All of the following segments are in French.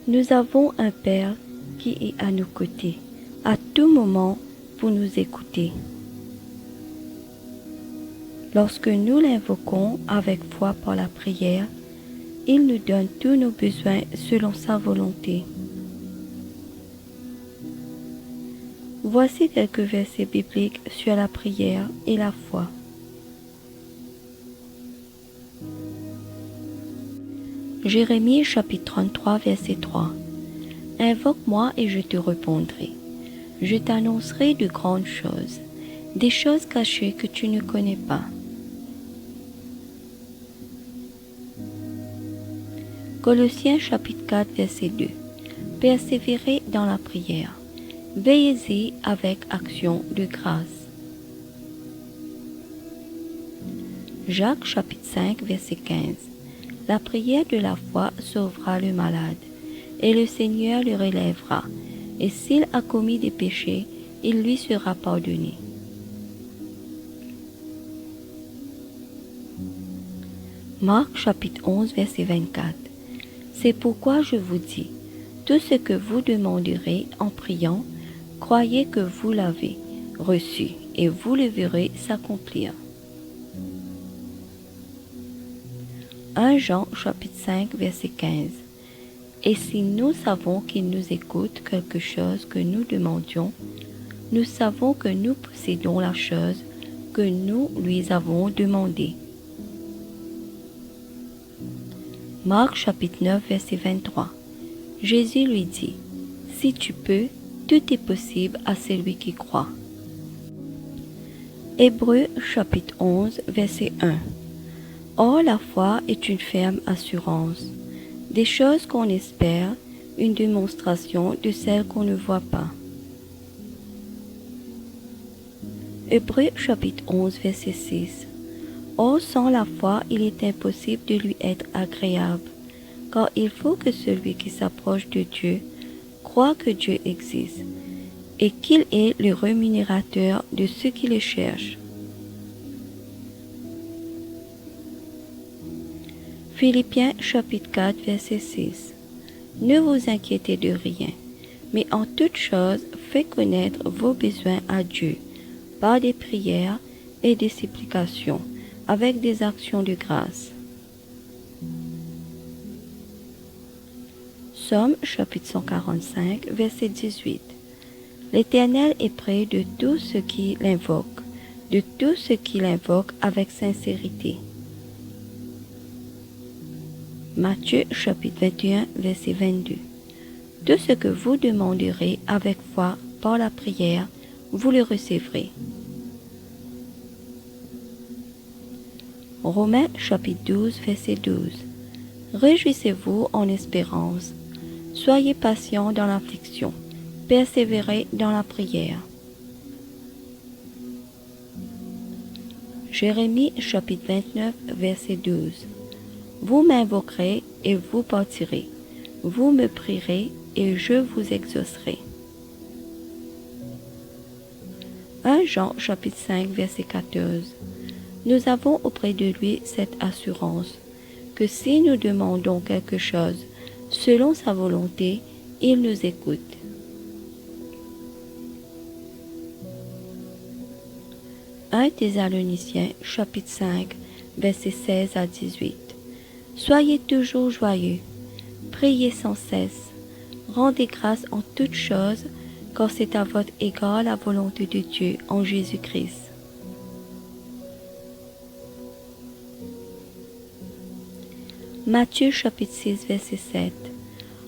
Nous avons un Père qui est à nos côtés, à tout moment pour nous écouter. Lorsque nous l'invoquons avec foi par la prière, il nous donne tous nos besoins selon sa volonté. Voici quelques versets bibliques sur la prière et la foi. Jérémie chapitre 33 verset 3. Invoque-moi et je te répondrai. Je t'annoncerai de grandes choses, des choses cachées que tu ne connais pas. Colossiens chapitre 4 verset 2. Persévérez dans la prière. Veillez-y avec action de grâce. Jacques chapitre 5 verset 15. La prière de la foi sauvera le malade, et le Seigneur le relèvera, et s'il a commis des péchés, il lui sera pardonné. Marc chapitre 11 verset 24. C'est pourquoi je vous dis, tout ce que vous demanderez en priant, croyez que vous l'avez reçu, et vous le verrez s'accomplir. 1 Jean chapitre 5 verset 15. Et si nous savons qu'il nous écoute quelque chose que nous demandions, nous savons que nous possédons la chose que nous lui avons demandée. Marc chapitre 9 verset 23. Jésus lui dit, si tu peux, tout est possible à celui qui croit. Hébreux chapitre 11 verset 1. Or la foi est une ferme assurance, des choses qu'on espère, une démonstration de celles qu'on ne voit pas. Hébreux chapitre 11 verset 6. Or sans la foi il est impossible de lui être agréable, car il faut que celui qui s'approche de Dieu croit que Dieu existe, et qu'il est le rémunérateur de ceux qui le cherchent. Philippiens chapitre 4 verset 6. Ne vous inquiétez de rien, mais en toute chose faites connaître vos besoins à Dieu, par des prières et des supplications, avec des actions de grâce. Psaume chapitre 145 verset 18. L'Éternel est près de tous ceux qui l'invoquent, de tous ceux qui l'invoquent avec sincérité. Matthieu chapitre 21 verset 22. Tout ce que vous demanderez avec foi par la prière, vous le recevrez. Romains chapitre 12 verset 12. Réjouissez-vous en espérance. Soyez patients dans l'affliction. Persévérez dans la prière. Jérémie chapitre 29 verset 12. Vous m'invoquerez et vous partirez. Vous me prierez et je vous exaucerai. 1 Jean chapitre 5 verset 14. Nous avons auprès de lui cette assurance, que si nous demandons quelque chose selon sa volonté, il nous écoute. 1 Thessaloniciens chapitre 5 verset 16 à 18. Soyez toujours joyeux, priez sans cesse, rendez grâce en toutes choses, car c'est à votre égard la volonté de Dieu en Jésus-Christ. Matthieu chapitre 6 verset 7.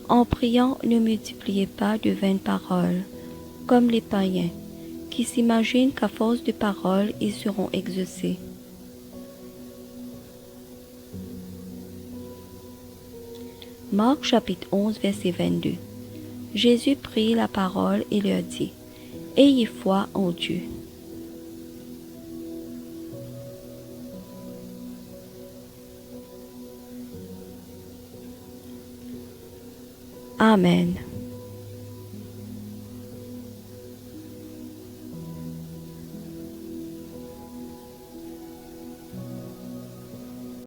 En priant, ne multipliez pas de vaines paroles, comme les païens, qui s'imaginent qu'à force de paroles, ils seront exaucés. Marc chapitre 11 verset 22. Jésus prit la parole et leur dit, ayez foi en Dieu. Amen.